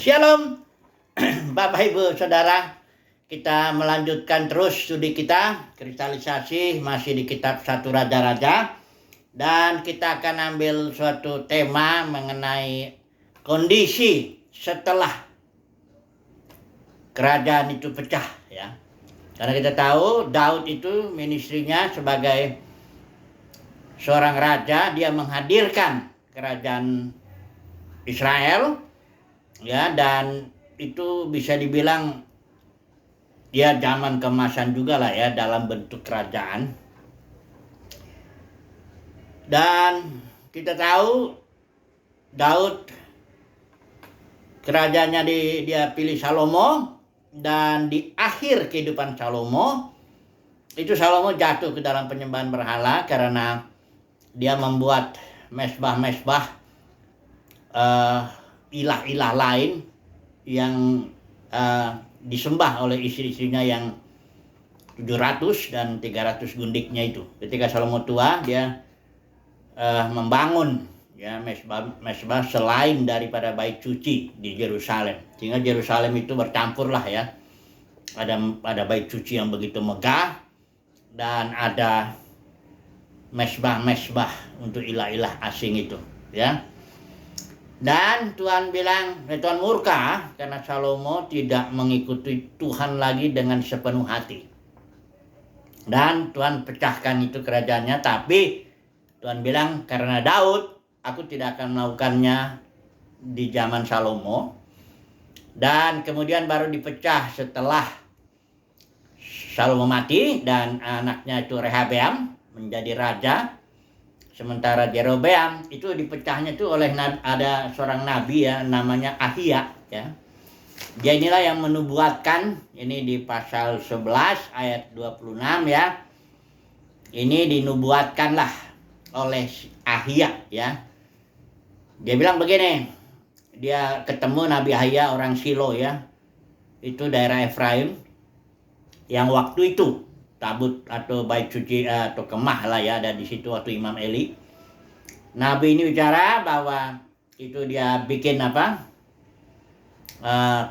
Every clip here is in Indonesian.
Shalom Bapak Ibu Saudara, kita melanjutkan terus studi kita kristalisasi masih di kitab 1 Raja-Raja, dan kita akan ambil suatu tema mengenai kondisi setelah kerajaan itu pecah ya. Karena kita tahu Daud itu ministrinya sebagai seorang raja, dia menghadirkan kerajaan Israel ya, dan itu bisa dibilang ya zaman keemasan juga lah ya dalam bentuk kerajaan. Dan kita tahu Daud kerajaannya dia pilih Salomo, dan di akhir kehidupan Salomo itu Salomo jatuh ke dalam penyembahan berhala karena dia membuat mesbah-mesbah ilah-ilah lain yang disembah oleh istri-istrinya yang 700 dan 300 gundiknya itu. Ketika Salomo tua, dia membangun ya mesbah selain daripada bait suci di Yerusalem, sehingga Yerusalem itu bercampur lah ya. Ada bait suci yang begitu megah dan ada mesbah-mesbah untuk ilah-ilah asing itu ya. Dan Tuhan bilang, Tuhan murka karena Salomo tidak mengikuti Tuhan lagi dengan sepenuh hati. Dan Tuhan pecahkan itu kerajaannya, tapi Tuhan bilang karena Daud, aku tidak akan melakukannya di zaman Salomo. Dan kemudian baru dipecah setelah Salomo mati dan anaknya itu Rehabeam menjadi raja. Sementara Jerobeam itu dipecahnya itu oleh ada seorang nabi ya, namanya Ahia ya. Dia inilah yang menubuatkan, ini di pasal 11 ayat 26 ya. Ini dinubuatkanlah oleh Ahia ya. Dia bilang begini, dia ketemu Nabi Ahia orang Silo ya. Itu daerah Efraim yang waktu itu tabut atau bait suci atau kemah lah ya ada di situ waktu Imam Eli. Nabi ini bicara bahwa itu dia bikin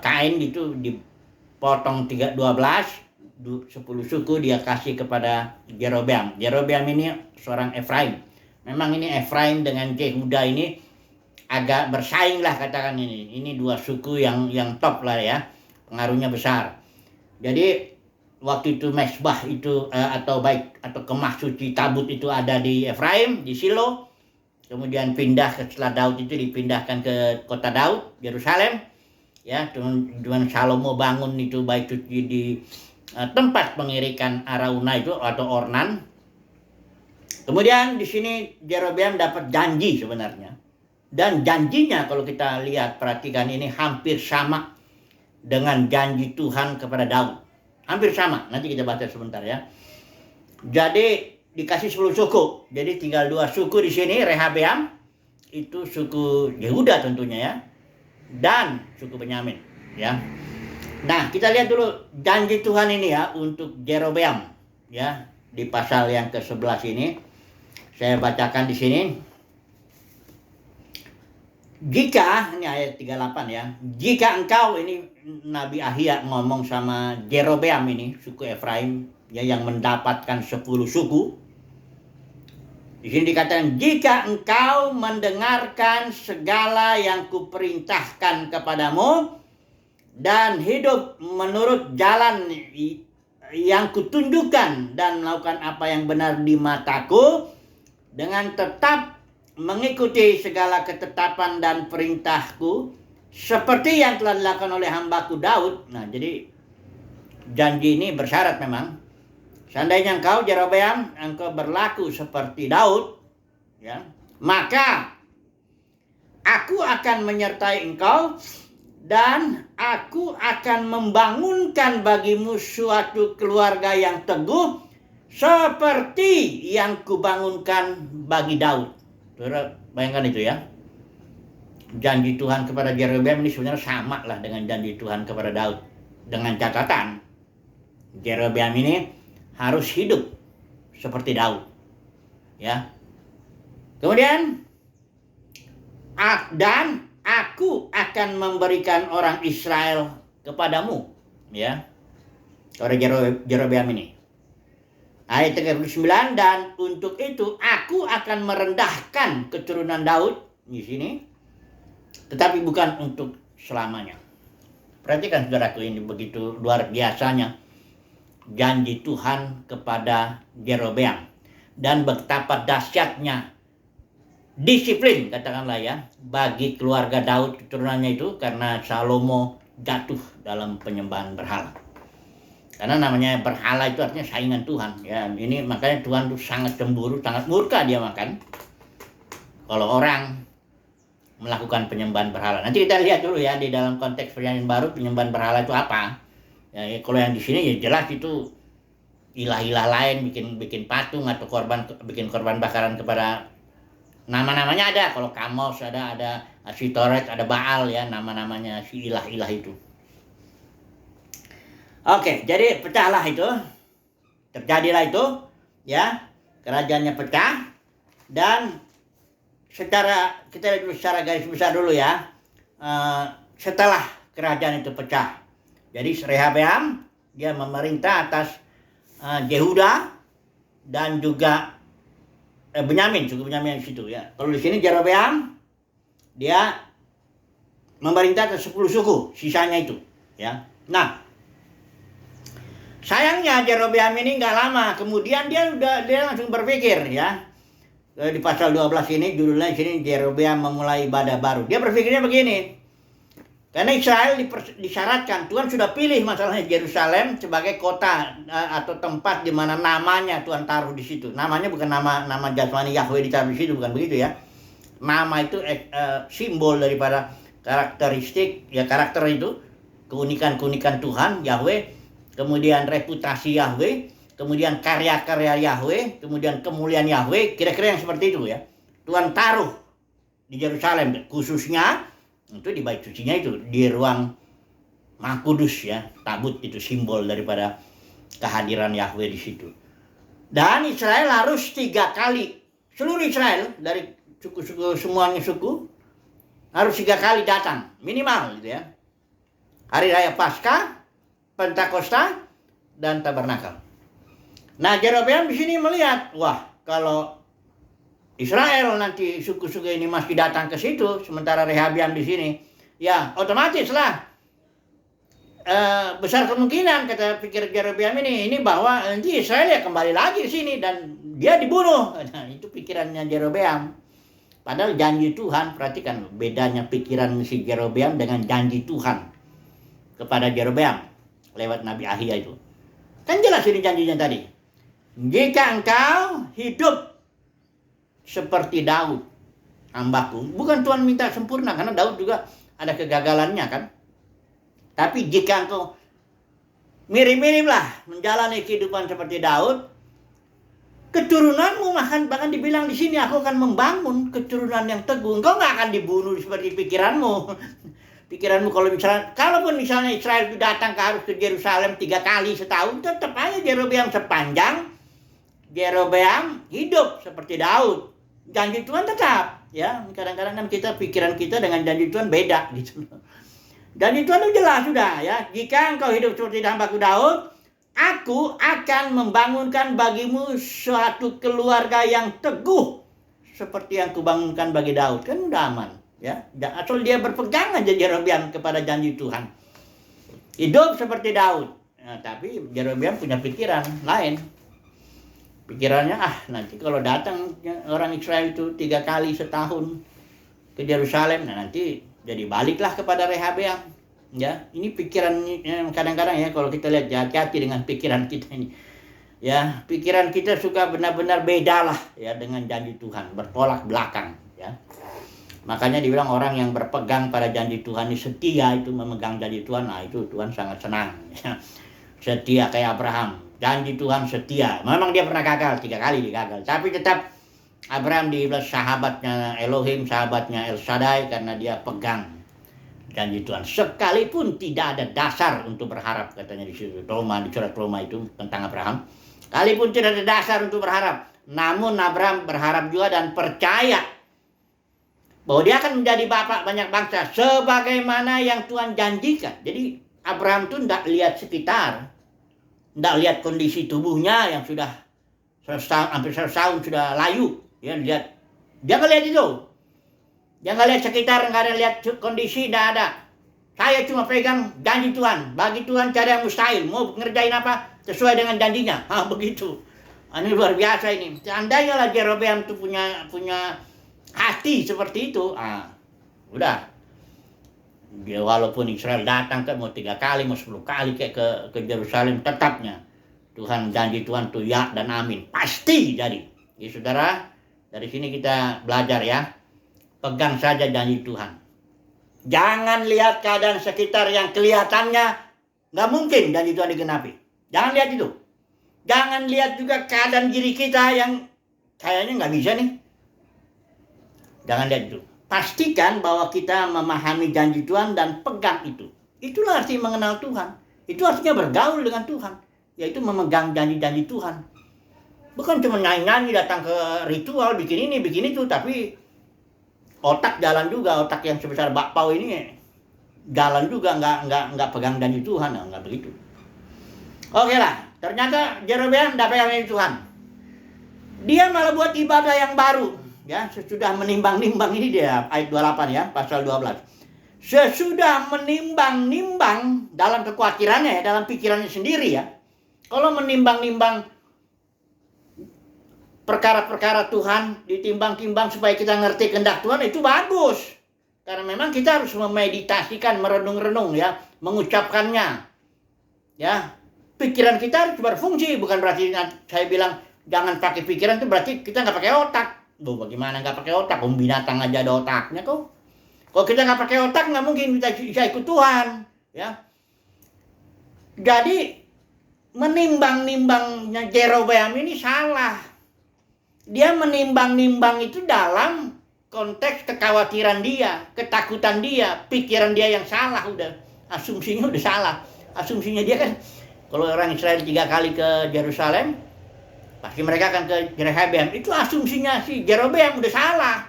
kain gitu dipotong 12 10 suku dia kasih kepada Jerobeam. Jerobeam ini seorang Efraim. Memang ini Efraim dengan Yehuda ini agak bersaing lah katakan ini. Ini dua suku yang top lah ya. Pengaruhnya besar. Jadi waktu itu mesbah itu atau baik atau kemah suci tabut itu ada di Efraim, di Silo. Kemudian pindah setelah Daud itu dipindahkan ke kota Daud, Yerusalem. Ya, dengan Salomo bangun itu baik suci di tempat pengirikan Arauna itu atau Ornan. Kemudian di sini Jerobeam dapat janji sebenarnya. Dan janjinya kalau kita lihat perhatikan ini hampir sama dengan janji Tuhan kepada Daud. Hampir sama, nanti kita baca sebentar ya. Jadi dikasih 10 suku. Jadi tinggal 2 suku di sini, Rehabeam itu suku Yehuda tentunya ya. Dan suku Benyamin ya. Nah, kita lihat dulu janji Tuhan ini ya untuk Jerobeam ya di pasal yang ke-11 ini. Saya bacakan di sini. Jika, ini ayat 38 ya, jika engkau, ini Nabi Ahia ngomong sama Jerobeam ini, suku Efraim ya, yang mendapatkan 10 suku. Di sini dikatakan, jika engkau mendengarkan segala yang kuperintahkan kepadamu dan hidup menurut jalan yang kutunjukkan dan melakukan apa yang benar di mataku dengan tetap mengikuti segala ketetapan dan perintahku seperti yang telah dilakukan oleh hambaku Daud. Nah, jadi janji ini bersyarat memang. Seandainya engkau Jerobeam, engkau berlaku seperti Daud, ya, maka aku akan menyertai engkau dan aku akan membangunkan bagimu suatu keluarga yang teguh seperti yang kubangunkan bagi Daud. Bayangkan itu ya. Janji Tuhan kepada Jerobeam ini sebenarnya sama lah dengan janji Tuhan kepada Daud. Dengan catatan Jerobeam ini harus hidup seperti Daud. Ya. Kemudian dan aku akan memberikan orang Israel kepadamu. Ya, oleh Yerobeam ini. Ayat 39, dan untuk itu aku akan merendahkan keturunan Daud di sini, tetapi bukan untuk selamanya. Perhatikan saudaraku, ini begitu luar biasanya janji Tuhan kepada Yerobeam, dan betapa dahsyatnya disiplin, katakanlah ya, bagi keluarga Daud keturunannya itu, karena Salomo jatuh dalam penyembahan berhala. Karena namanya berhala itu artinya saingan Tuhan ya. Ini makanya Tuhan itu sangat cemburu, sangat murka dia makan kalau orang melakukan penyembahan berhala. Nanti kita lihat dulu ya di dalam konteks Perjanjian Baru penyembahan berhala itu apa. Ya, kalau yang di sini ya jelas itu ilah-ilah lain, bikin patung atau bikin korban bakaran kepada nama-namanya ada. Kalau Kamos ada Asitoret, ada Baal ya, nama-namanya si ilah-ilah itu. Oke, jadi pecahlah itu. Terjadilah itu ya. Kerajaannya pecah, dan kita lihat secara garis besar dulu ya. Setelah kerajaan itu pecah, jadi Rehabeam dia memerintah atas Yehuda dan juga Benyamin, suku Benyamin di situ ya. Kalau di sini Yerobeam dia memerintah atas 10 suku sisanya itu ya. Nah, sayangnya Yerobeam ini nggak lama kemudian dia langsung berpikir ya. Di pasal 12 ini judulnya sini Yerobeam memulai ibadah baru. Dia berpikirnya begini. Karena Israel disyaratkan, Tuhan sudah pilih masalahnya Yerusalem sebagai kota atau tempat di mana namanya Tuhan taruh di situ. Namanya bukan nama jasmani Yahweh ditaruh di situ, bukan begitu ya. Nama itu simbol daripada karakteristik ya, karakter itu, keunikan Tuhan Yahweh, kemudian reputasi Yahweh, kemudian karya-karya Yahweh, kemudian kemuliaan Yahweh, kira-kira yang seperti itu ya. Tuhan taruh di Yerusalem, khususnya itu di bait sucinya itu, di ruang Maha Kudus ya. Tabut itu simbol daripada kehadiran Yahweh di situ. Dan Israel harus 3 kali, seluruh Israel dari suku-suku, semuanya suku harus 3 kali datang minimal gitu ya. Hari Raya Paskah, Pentakosta, dan Tabernakel. Nah, Yerobeam di sini melihat, wah, kalau Israel nanti suku-suku ini masih datang ke situ, sementara Rehabeam di sini, ya otomatis lah besar kemungkinan, kata pikir Yerobeam ini bahwa nanti Israel ya kembali lagi ke sini dan dia dibunuh. Nah, itu pikirannya Yerobeam. Padahal janji Tuhan, perhatikan bedanya pikiran si Yerobeam dengan janji Tuhan kepada Yerobeam lewat Nabi Ahia itu. Kan jelas ini janjinya tadi. Jika engkau hidup seperti Daud, hambaku. Bukan Tuhan minta sempurna, karena Daud juga ada kegagalannya kan. Tapi jika engkau mirip-mirip lah menjalani kehidupan seperti Daud, keturunanmu bahkan dibilang di sini, aku akan membangun keturunan yang teguh. Engkau nggak akan dibunuh seperti pikiranmu. Pikiranmu kalaupun misalnya Israel datang harus ke Yerusalem 3 kali setahun, tetap aja Yerobeam sepanjang Yerobeam hidup seperti Daud. Janji Tuhan tetap ya. Kadang-kadang kan pikiran kita dengan janji Tuhan beda gitu. Janji Tuhan itu jelas sudah ya. Jika engkau hidup seperti hambaku Daud, aku akan membangunkan bagimu suatu keluarga yang teguh seperti yang kubangunkan bagi Daud. Kan udah aman ya. Asal dia berpegang aja Yerobeam kepada janji Tuhan, hidup seperti Daud. Nah, tapi Yerobeam punya pikiran lain. Pikirannya, nanti kalau datang orang Israel itu 3 kali setahun ke Yerusalem, nah nanti jadi baliklah kepada Rehabeam. Ya, ini pikiran kadang-kadang ya, kalau kita lihat, hati-hati dengan pikiran kita ini. Ya, pikiran kita suka benar-benar beda lah ya dengan janji Tuhan, bertolak belakang ya. Makanya dibilang orang yang berpegang pada janji Tuhan ini setia, itu memegang janji Tuhan, nah itu Tuhan sangat senang ya. Setia kayak Abraham. Janji Tuhan setia. Memang dia pernah gagal, 3 kali dia gagal. Tapi tetap Abraham dibilang sahabatnya Elohim, sahabatnya El Shaddai, karena dia pegang janji Tuhan. Sekalipun tidak ada dasar untuk berharap, katanya di situ di surat Roma itu tentang Abraham. Sekalipun tidak ada dasar untuk berharap, namun Abraham berharap juga dan percaya bahwa dia akan menjadi bapak banyak bangsa sebagaimana yang Tuhan janjikan. Jadi Abraham tuh tidak lihat sekitar, tidak lihat kondisi tubuhnya yang sudah hampir 100 tahun sudah layu. Dia nggak lihat itu. Dia nggak lihat sekitar, nggak ada lihat kondisi, tidak ada. Saya cuma pegang janji Tuhan. Bagi Tuhan cara yang mustahil. Mau ngerjain apa sesuai dengan janjinya. Begitu. Ini luar biasa ini. Seandainya lah Jerobeam itu punya hati seperti itu. Udah. Dia walaupun Israel datang mau 3 kali, mau 10 kali ke Yerusalem, tetapnya Tuhan, janji Tuhan tuh ya dan amin. Pasti jadi. Ya saudara, dari sini kita belajar ya. Pegang saja janji Tuhan. Jangan lihat keadaan sekitar yang kelihatannya nggak mungkin janji Tuhan digenapi. Jangan lihat itu. Jangan lihat juga keadaan diri kita yang kayaknya nggak bisa nih. Jangan lihat itu. Pastikan bahwa kita memahami janji Tuhan dan pegang itu. Itulah arti mengenal Tuhan. Itu artinya bergaul dengan Tuhan. Yaitu memegang janji-janji Tuhan. Bukan cuma nyanyi-nyanyi datang ke ritual, bikin ini, bikin itu. Tapi otak jalan juga. Otak yang sebesar bakpao ini jalan juga. Nggak pegang janji Tuhan. Nggak begitu. Oke lah. Ternyata Jerobeam tidak pegang janji Tuhan. Dia malah buat ibadah yang baru. Ya, sesudah menimbang-nimbang ini dia ayat 28 ya, pasal 12. Sesudah menimbang-nimbang dalam kekhawatirannya ya, dalam pikirannya sendiri ya. Kalau menimbang-nimbang perkara-perkara Tuhan, ditimbang-timbang supaya kita ngerti kehendak Tuhan, itu bagus. Karena memang kita harus memeditasikan, merenung-renung ya, mengucapkannya. Ya, pikiran kita harus berfungsi, bukan berarti saya bilang jangan pakai pikiran itu berarti kita nggak pakai otak. Bagaimana nggak pakai otak? Binatang aja ada otaknya kok. Kalau kita nggak pakai otak nggak mungkin kita bisa ikut Tuhan, ya. Jadi menimbang-nimbangnya Jerobeam ini salah. Dia menimbang-nimbang itu dalam konteks kekhawatiran dia, ketakutan dia, pikiran dia yang salah udah. Asumsinya udah salah. Asumsinya dia kan kalau orang Israel 3 kali ke Yerusalem, pasti mereka akan ke Rehabeam. Itu asumsinya si Jerobeam udah salah.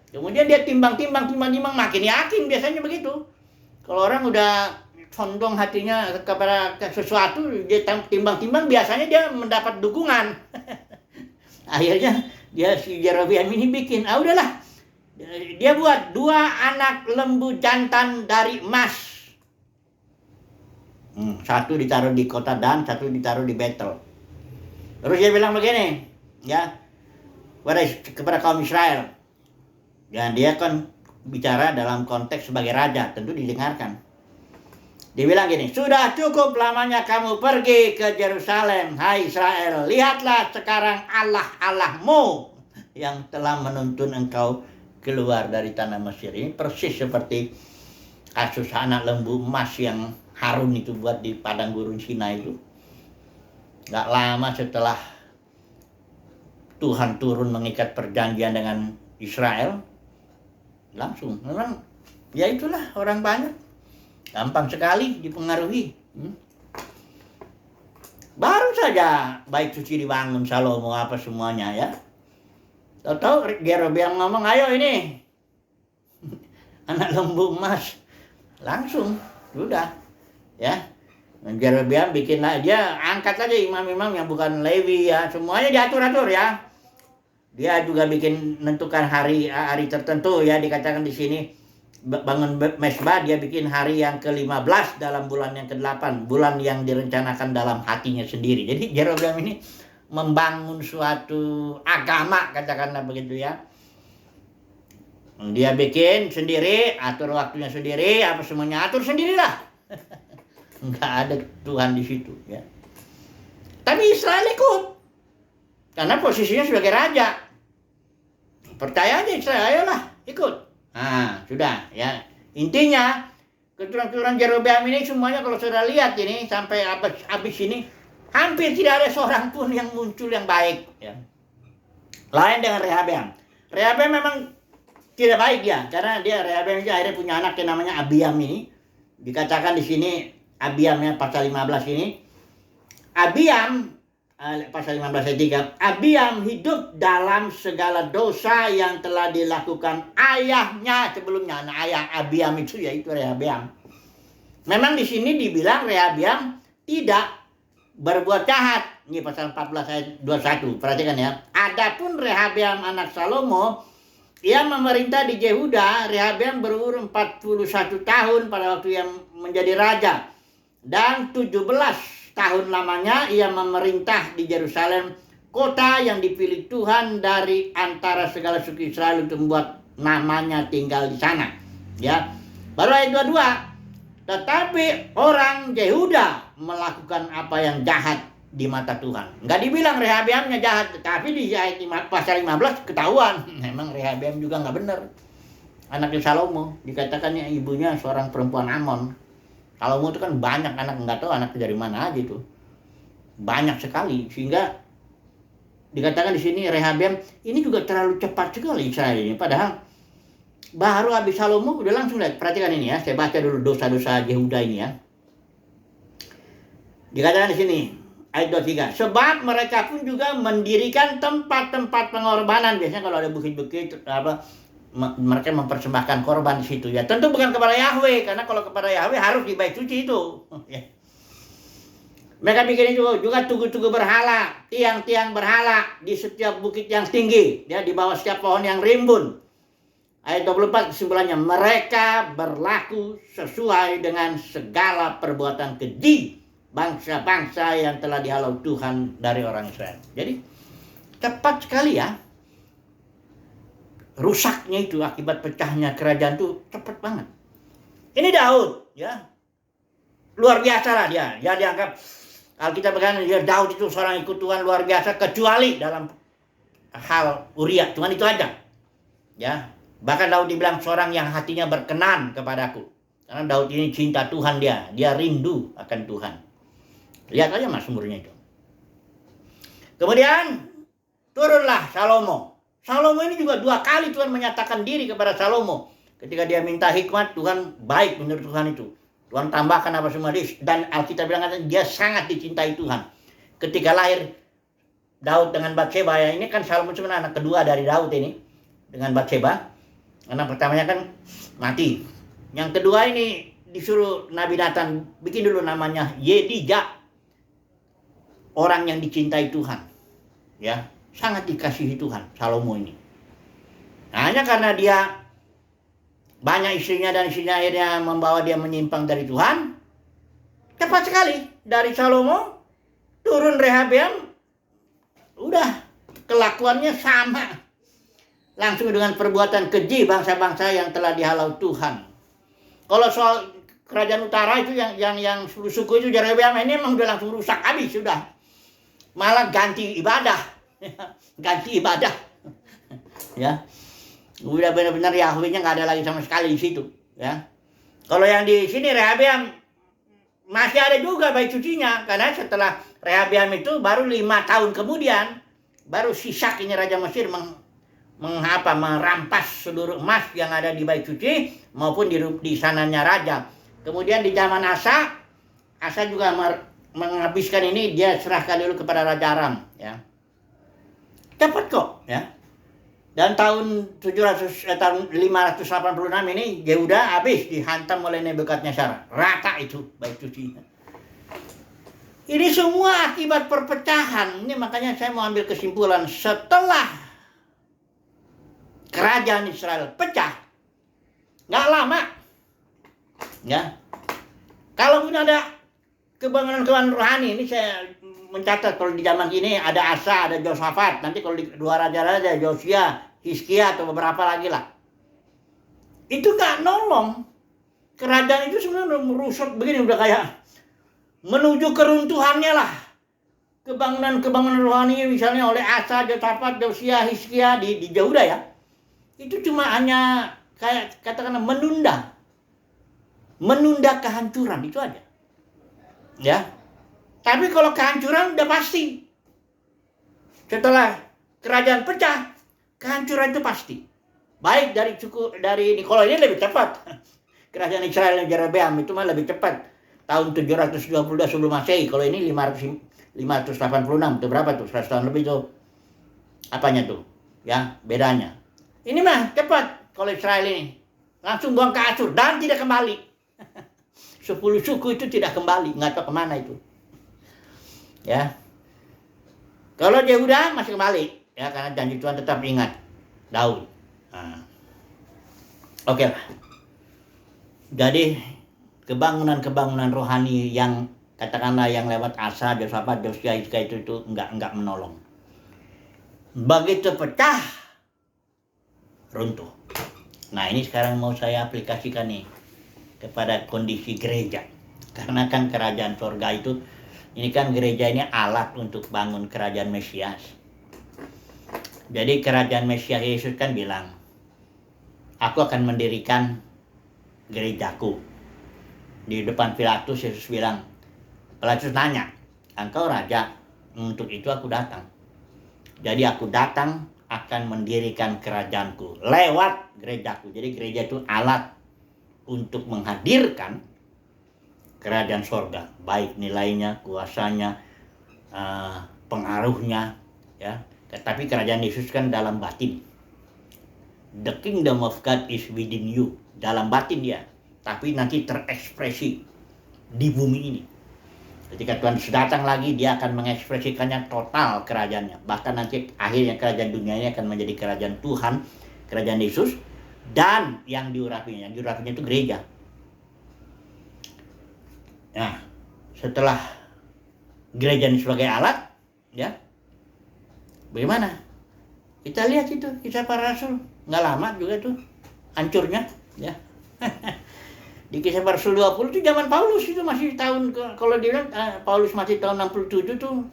Kemudian dia timbang-timbang makin yakin biasanya begitu. Kalau orang udah condong hatinya kepada sesuatu, dia timbang-timbang biasanya dia mendapat dukungan. Akhirnya si Jerobeam ini bikin, udahlah. Dia buat 2 anak lembu jantan dari emas. Satu ditaruh di kota Dan, satu ditaruh di Betel. Terus dia bilang begini, ya, kepada kaum Israel. Dan dia kan bicara dalam konteks sebagai raja, tentu didengarkan. Dia bilang gini, sudah cukup lamanya kamu pergi ke Yerusalem, hai Israel. Lihatlah sekarang Allah-Allahmu yang telah menuntun engkau keluar dari tanah Mesir. Ini persis seperti kasus anak lembu emas yang Harun itu buat di padang gurun Sinai itu. Gak lama setelah Tuhan turun mengikat perjanjian dengan Israel, langsung memang ya itulah orang banyak gampang sekali dipengaruhi. Baru saja bait suci dibangun, Salomo apa semuanya ya. Tahu-tahu Jerobeam ngomong, ayo ini anak lembu emas, langsung udah ya. Jerobeam bikin dia angkat aja imam-imam yang bukan Lewi ya, semuanya diatur-atur ya. Dia juga bikin menentukan hari tertentu ya, dikatakan di sini bangun mesbah, dia bikin hari yang ke-15 dalam bulan yang ke-8, bulan yang direncanakan dalam hatinya sendiri. Jadi Jerobeam ini membangun suatu agama, katakanlah begitu ya. Dia bikin sendiri, atur waktunya sendiri, apa semuanya atur sendirilah. Enggak ada Tuhan di situ ya. Tapi Israel ikut karena posisinya sebagai raja. Percaya aja Israel, ayolah ikut. Sudah ya. Intinya keturunan Jerobeam ini semuanya kalau sudah lihat ini sampai habis ini hampir tidak ada seorang pun yang muncul yang baik ya. Lain dengan Rehabeam. Rehabeam memang tidak baik ya, karena Rehabeam akhirnya punya anak yang namanya Abiam ini. Dikatakan di sini Abiam ya, pasal 15 ini. Abiam pasal 15 ayat 3. Abiam hidup dalam segala dosa yang telah dilakukan ayahnya sebelumnya. Nah, ayah Abiam itu yaitu Rehabeam. Memang di sini dibilang Rehabeam tidak berbuat jahat. Ini pasal 14 ayat 21. Perhatikan ya. Adapun Rehabeam anak Salomo, ia memerintah di Yehuda. Rehabeam berumur 41 tahun pada waktu yang menjadi raja. Dan 17 tahun lamanya ia memerintah di Yerusalem, kota yang dipilih Tuhan dari antara segala suku Israel untuk membuat namanya tinggal di sana. Ya. Baru ayat 22. Tetapi orang Yehuda melakukan apa yang jahat di mata Tuhan. Enggak dibilang Rehabeamnya jahat, tapi di ayat pasal 15 ketahuan. Memang Rehabeam juga enggak benar. Anaknya Salomo, dikatakannya ibunya seorang perempuan Amon. Salomo itu kan banyak anak, enggak tahu anaknya dari mana aja itu. Banyak sekali, sehingga dikatakan di sini Rehabeam ini juga terlalu cepat sekali Israel ini. Padahal baru habis Salomo udah langsung lihat. Perhatikan ini ya, saya baca dulu dosa-dosa Yehuda ini ya. Dikatakan di sini ayat 23, sebab mereka pun juga mendirikan tempat-tempat pengorbanan. Biasanya kalau ada bukit-bukit mereka mempersembahkan korban di situ ya. Tentu bukan kepada Yahweh, karena kalau kepada Yahweh harus di bait suci itu. Mereka bikin juga tugu-tugu berhala, tiang-tiang berhala di setiap bukit yang tinggi, ya, di bawah setiap pohon yang rimbun. Ayat 24 kesimpulannya, mereka berlaku sesuai dengan segala perbuatan keji bangsa-bangsa yang telah dihalau Tuhan dari orang Israel. Jadi cepat sekali ya. Rusaknya itu akibat pecahnya kerajaan itu cepat banget. Ini Daud ya. Luar biasa lah dia. Dia dianggap Alkitab berkata dia Daud itu seorang ikut Tuhan luar biasa, kecuali dalam hal Uria. Cuman itu aja. Ya. Bahkan Daud dibilang seorang yang hatinya berkenan kepadaku. Karena Daud ini cinta Tuhan dia. Dia rindu akan Tuhan. Lihat aja mazmurnya itu. Kemudian turunlah Salomo. Salomo ini juga 2 kali Tuhan menyatakan diri kepada Salomo. Ketika dia minta hikmat, Tuhan baik menurut Tuhan itu. Tuhan tambahkan apa semua dia. Dan Alkitab bilang dia sangat dicintai Tuhan. Ketika lahir Daud dengan Batseba, ya ini kan Salomo sebenarnya anak kedua dari Daud ini. Dengan Batseba. Anak pertamanya kan mati. Yang kedua ini disuruh Nabi Nathan bikin dulu namanya Yedija. Orang yang dicintai Tuhan. Ya. Sangat dikasihi Tuhan, Salomo ini. Nah, hanya karena dia banyak istrinya dan istrinya akhirnya membawa dia menyimpang dari Tuhan. Cepat sekali dari Salomo turun Rehabeam. Udah kelakuannya sama. Langsung dengan perbuatan keji bangsa-bangsa yang telah dihalau Tuhan. Kalau soal kerajaan utara itu yang suku itu Rehabeam ini memang udah langsung rusak habis sudah. Malah ganti ibadah. Ganti ibadah. Ya. Udah benar-benar Yahweh-nya enggak ada lagi sama sekali di situ, ya. Kalau yang di sini Rehabeam masih ada juga bait sucinya, karena setelah Rehabeam itu baru 5 tahun kemudian baru Sisak ini raja Mesir merampas seluruh emas yang ada di bait suci maupun di sananya raja. Kemudian di zaman Asa juga menghabiskan ini, dia serahkan dulu kepada Raja Aram, ya. Cepat kok, ya. Dan tahun 586 ini Yehuda habis dihantam oleh Nebukadnezar. Rata itu bait sucinya. Ini semua akibat perpecahan. Ini makanya saya mau ambil kesimpulan, setelah kerajaan Israel pecah, nggak lama, ya. Kalau pun ada kebangunan rohani, ini saya mencatat kalau di zaman ini ada Asa, ada Yosafat. Nanti kalau di 2 raja-raja, Yosia, Hizkia atau beberapa lagi lah. Itu gak nolong. Kerajaan itu sebenarnya merusak begini, udah kayak menuju keruntuhannya lah. Kebangunan rohani misalnya oleh Asa, Yosafat, Yosia, Hizkia di Yehuda ya. Itu cuma hanya kayak katakanlah menunda kehancuran itu aja. Ya. Tapi kalau kehancuran udah pasti. Setelah kerajaan pecah, kehancuran itu pasti. Baik dari ini, kalau ini lebih cepat. Kerajaan Israel yang Jerobeam itu mah lebih cepat. Tahun 722 sebelum Masehi. Kalau ini 586 itu berapa tuh? 100 tahun lebih tuh. Apanya tuh? Ya, bedanya. Ini mah cepat kalau Israel ini. Langsung buang ke Asyur dan tidak kembali. 10 suku itu tidak kembali, nggak tahu kemana itu. Ya. Kalau Yehuda masih kembali, ya karena janji Tuhan tetap ingat Daud. Nah. Oke lah. Jadi kebangunan rohani yang katakanlah yang lewat Asa, Josafat, Josia, Hizkia itu enggak menolong. Begitu pecah, runtuh. Nah ini sekarang mau saya aplikasikan nih kepada kondisi gereja. Karena kan kerajaan surga itu, ini kan gereja ini alat untuk bangun kerajaan Mesias. Jadi kerajaan Mesias Yesus kan bilang, aku akan mendirikan gerejaku. Di depan Pilatus Yesus bilang, Pilatus nanya, engkau raja? Untuk itu aku datang. Jadi aku datang akan mendirikan kerajaanku lewat gerejaku. Jadi gereja itu alat untuk menghadirkan kerajaan surga, baik nilainya, kuasanya, pengaruhnya, ya. Tetapi kerajaan Yesus kan dalam batin. The kingdom of God is within you, dalam batin dia, tapi nanti terekspresi di bumi ini. Ketika Tuhan datang lagi, dia akan mengekspresikannya total kerajaannya. Bahkan nanti akhirnya kerajaan dunia ini akan menjadi kerajaan Tuhan, kerajaan Yesus, dan yang diurapinya itu gereja. Nah, setelah gereja ini sebagai alat, ya, bagaimana? Kita lihat itu kisah para rasul, nggak lama juga tuh hancurnya, ya. Di kisah para rasul 20 itu zaman Paulus itu masih tahun, kalau dia bilang Paulus masih tahun 67 tuh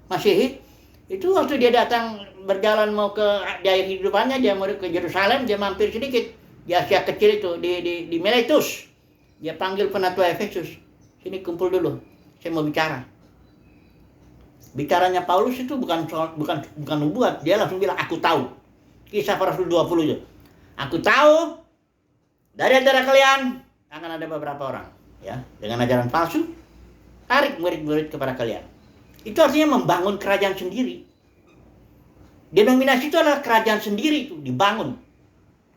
Masehi. Itu waktu dia datang berjalan mau ke di akhir hidupannya, dia mau ke Yerusalem, dia mampir sedikit di Asia kecil itu di Miletus. Dia panggil penatua Efesus, sini kumpul dulu, saya mau bicara. Bicaranya Paulus itu bukan nubuat, dia langsung bilang aku tahu. Kisah para rasul 20 itu. Aku tahu dari antara kalian akan ada beberapa orang, ya, dengan ajaran palsu, tarik murid-murid kepada kalian. Itu artinya membangun kerajaan sendiri. Denominasi itu adalah kerajaan sendiri, itu dibangun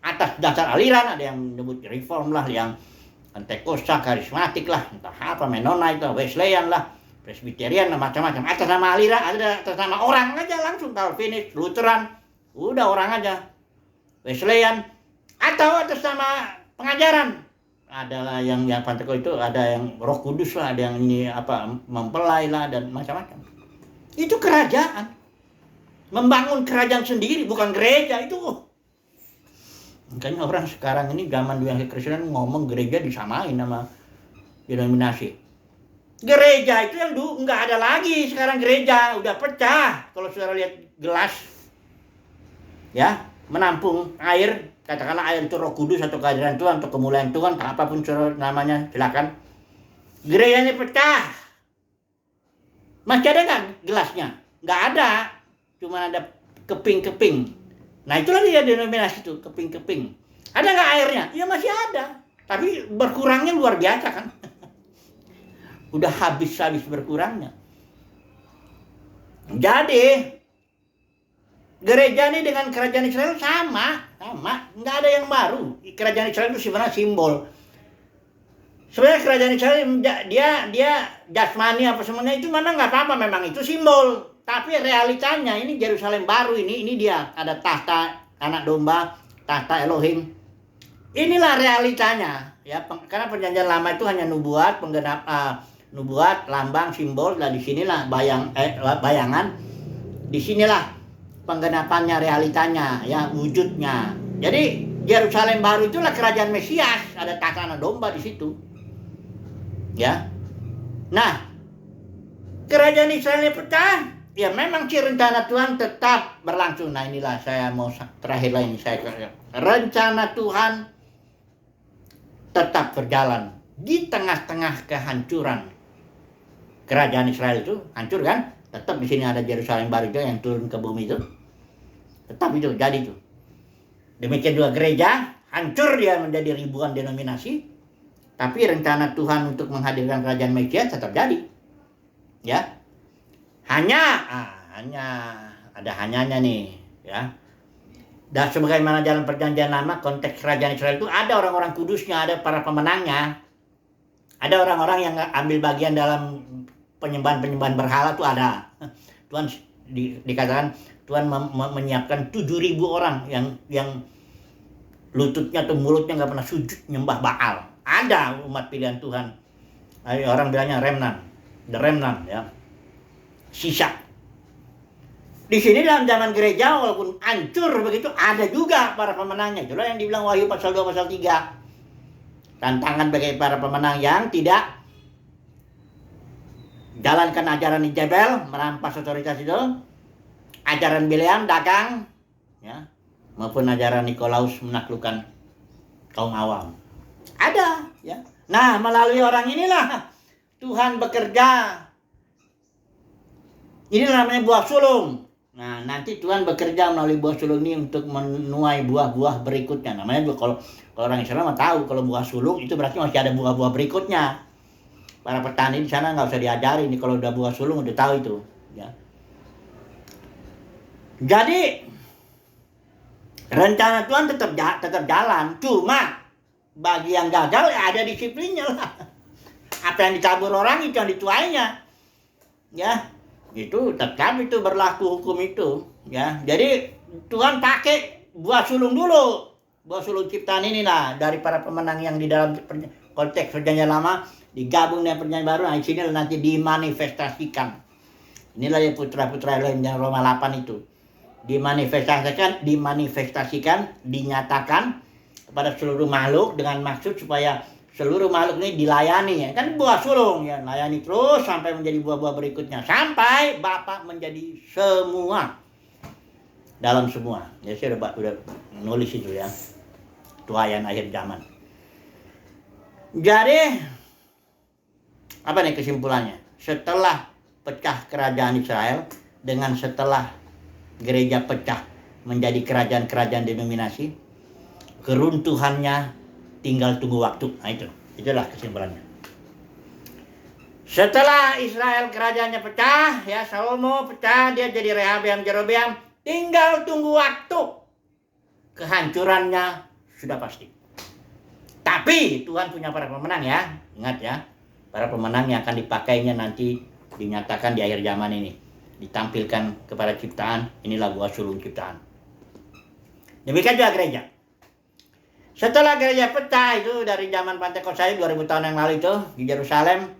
atas dasar aliran. Ada yang menyebut reform lah, yang Pentekosta, karismatik lah, entah apa, Mennonite lah, Wesleyan lah, Presbyterian lah, macam-macam. Atas nama aliran, ada atas nama orang aja langsung, Calvinis, Lutheran, udah orang aja, Wesleyan, atau atas nama pengajaran. Ada yang Pentekosta itu, ada yang Roh Kudus lah, ada yang ini apa, mempelai lah, dan macam-macam. Itu kerajaan. Membangun kerajaan sendiri, bukan gereja itu. Makanya orang sekarang ini zaman yang kekristenan ngomong gereja disamain sama denominasi. Gereja itu yang dulu nggak ada lagi, sekarang gereja udah pecah. Kalau saudara lihat gelas, ya, menampung air, katakanlah air itu Roh Kudus atau kehadiran Tuhan atau kemuliaan Tuhan, apapun namanya, silakan. Gerejanya pecah. Masih ada nggak gelasnya? Nggak ada, cuma ada keping-keping. Nah itulah dia denominasi itu, keping-keping. Ada nggak airnya? Ya masih ada, tapi berkurangnya luar biasa kan. Udah habis-habis berkurangnya. Jadi gereja ini dengan kerajaan Israel sama, nggak ada yang baru. Kerajaan Israel itu sebenarnya simbol. Sebenarnya kerajaan Israel dia jasmani apa semuanya itu mana nggak apa-apa, memang itu simbol. Tapi realitanya ini Yerusalem baru ini dia ada tahta anak domba, tahta Elohim. Inilah realitanya, ya. Karena perjanjian lama itu hanya nubuat, nubuat, lambang, simbol. Nah disinilah bayangan. Disinilah penggenapannya, realitanya, ya, wujudnya. Jadi Yerusalem baru itulah kerajaan Mesias, ada tahta anak domba di situ, ya. Nah, kerajaan Israel ini pecah. Ya memang rencana Tuhan tetap berlangsung. Nah inilah saya mau terakhir lagi saya katakan. Rencana Tuhan tetap berjalan di tengah-tengah kehancuran. Kerajaan Israel itu hancur kan? Tetap di sini ada Yerusalem baru juga yang turun ke bumi itu. Tetap itu jadi itu. Demikian juga gereja, hancur dia menjadi ribuan denominasi. Tapi rencana Tuhan untuk menghadirkan kerajaan Mesias tetap jadi. Ya. hanya ada hanyanya nih, ya. Dan sebagaimana dalam perjanjian lama, konteks kerajaan Israel itu ada orang-orang kudusnya, ada para pemenangnya, ada orang-orang yang ambil bagian dalam penyembahan berhala tuh ada. Tuhan dikatakan Tuhan menyiapkan 7.000 orang yang lututnya atau mulutnya nggak pernah sujud nyembah Baal. Ada umat pilihan Tuhan. Orang bilangnya remnant, the remnant, ya, sisa. Di sini dalam zaman gereja walaupun hancur begitu, ada juga para pemenangnya. Itulah yang dibilang Wahyu pasal 2 pasal 3. Tantangan bagi para pemenang yang tidak jalankan ajaran Jebel, merampas otoritas itu, ajaran Bileam dagang, ya, maupun ajaran Nikolaus menaklukkan kaum awam. Ada, ya. Nah, melalui orang inilah Tuhan bekerja. Ini namanya buah sulung. Nah, nanti Tuhan bekerja melalui buah sulung ini untuk menuai buah-buah berikutnya. Namanya kalau orang Israel mah tahu kalau buah sulung itu berarti masih ada buah-buah berikutnya. Para petani di sana nggak usah diajari nih, kalau udah buah sulung udah tahu itu, ya. Jadi rencana Tuhan tetap jalan, cuma bagi yang gagal ya ada disiplinnya lah. Apa yang ditabur orang itu yang dituainya, ya. Itu tetap itu berlaku hukum itu, ya. Jadi Tuhan pakai buah sulung dulu, buah sulung ciptaan inilah dari para pemenang yang di dalam konteks perjanjian lama digabung dengan perjanjian baru. Nah, sini nanti dimanifestasikan. Inilah ya putra-putra yang Roma 8 itu dimanifestasikan, dinyatakan kepada seluruh makhluk dengan maksud supaya seluruh makhluk ini dilayani, ya. Kan buah sulung, ya, layani terus sampai menjadi buah-buah berikutnya, sampai Bapa menjadi semua dalam semua. Ya, saya udah nulis itu, ya, tuayan akhir zaman. Jadi apa nih kesimpulannya? Setelah pecah kerajaan Israel, dengan setelah gereja pecah menjadi kerajaan-kerajaan denominasi, keruntuhannya tinggal tunggu waktu. Nah, itulah kesimpulannya. Setelah Israel kerajaannya pecah, ya, Salomo pecah, dia jadi Rehabeam, Jerobeam, tinggal tunggu waktu. Kehancurannya sudah pasti. Tapi Tuhan punya para pemenang, ya. Ingat, ya. Para pemenang yang akan dipakainya nanti dinyatakan di akhir zaman ini. Ditampilkan kepada ciptaan, inilah buah sulung ciptaan. Demikian juga gereja. Setelah gereja pecah itu dari zaman Pentakosta 2000 tahun yang lalu itu di Yerusalem,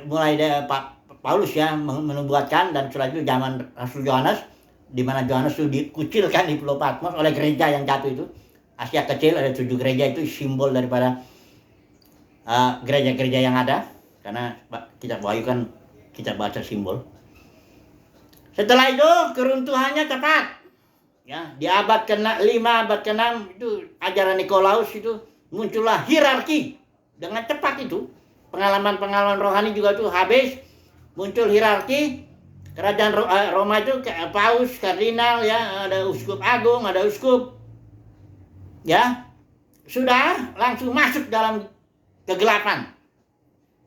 mulai Paulus, ya, menubuatkan, dan setelah itu zaman Rasul Yohanes, di mana Yohanes itu dikucilkan di Pulau Patmos oleh gereja yang jatuh itu. Asia kecil ada 7 gereja, itu simbol daripada gereja-gereja yang ada, karena kitab Wahyu kan kita baca simbol. Setelah itu keruntuhannya cepat. Ya, di abad ke-5, abad ke-6 itu ajaran Nikolaus itu muncullah hierarki dengan cepat itu. Pengalaman-pengalaman rohani juga tuh habis, muncul hierarki. Kerajaan Roma itu paus, kardinal, ya, ada uskup agung, ada uskup. Ya, sudah langsung masuk dalam kegelapan.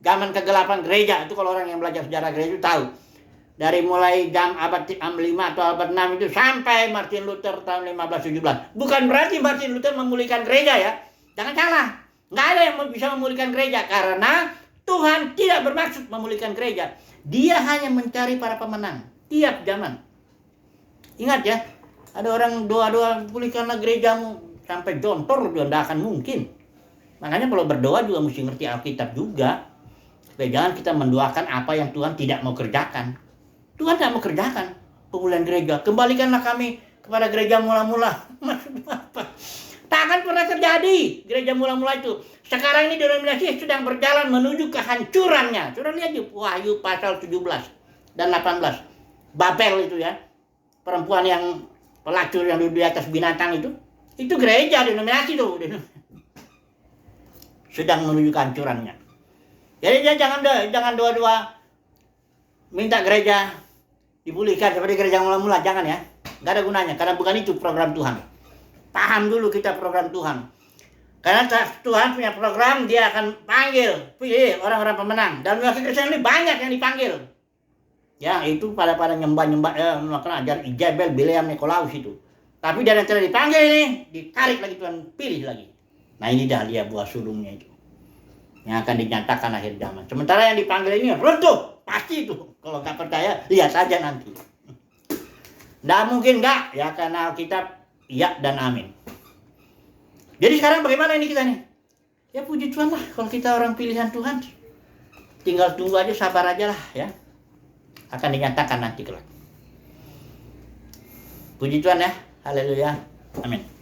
Zaman kegelapan gereja itu, kalau orang yang belajar sejarah gereja itu tahu. Dari mulai abad 5 atau abad 6 itu sampai Martin Luther tahun 1517. Bukan berarti Martin Luther memulihkan gereja, ya. Jangan salah. Nggak ada yang bisa memulihkan gereja, karena Tuhan tidak bermaksud memulihkan gereja. Dia hanya mencari para pemenang tiap zaman. Ingat, ya. Ada orang doa-doa, pulihkanlah gerejamu, sampai jontor juga tidak akan mungkin. Makanya kalau berdoa juga mesti ngerti Alkitab juga. Supaya jangan kita mendoakan apa yang Tuhan tidak mau kerjakan. Tuhan tidak mau kerjakan pemulihan gereja. Kembalikanlah kami kepada gereja mula-mula. Maksudnya apa? Tak akan pernah terjadi gereja mula-mula itu. Sekarang ini denominasi sedang berjalan menuju kehancurannya. Sudah lihat di Wahyu pasal 17 dan 18. Babel itu, ya. Perempuan yang pelacur yang duduk di atas binatang itu. Itu gereja denominasi itu. Sedang menuju kehancurannya. Jadi jangan doa-doa minta gereja dipulihkan seperti gereja mula-mula, jangan, ya. Gak ada gunanya, karena bukan itu program Tuhan. Paham dulu kita program Tuhan. Karena Tuhan punya program, dia akan pilih orang-orang pemenang. Dalam Kristen ini banyak yang dipanggil. Ya, itu pada nyembah-nyembah melakukan ajar Ijabel, Bileam, Nikolaus itu. Tapi dari yang dipanggil ini, ditarik lagi Tuhan, pilih lagi. Nah ini dah dia buah sulungnya itu. Yang akan dinyatakan akhir zaman. Sementara yang dipanggil ini runtuh, pasti itu. Kalau nggak percaya, lihat saja nanti. Nggak mungkin nggak, ya karena Alkitab ya dan amin. Jadi sekarang bagaimana ini kita nih? Ya puji Tuhan lah, kalau kita orang pilihan Tuhan, tinggal tunggu aja, sabar aja lah ya. Akan dinyatakan nanti kelak. Puji Tuhan ya, haleluya, amin.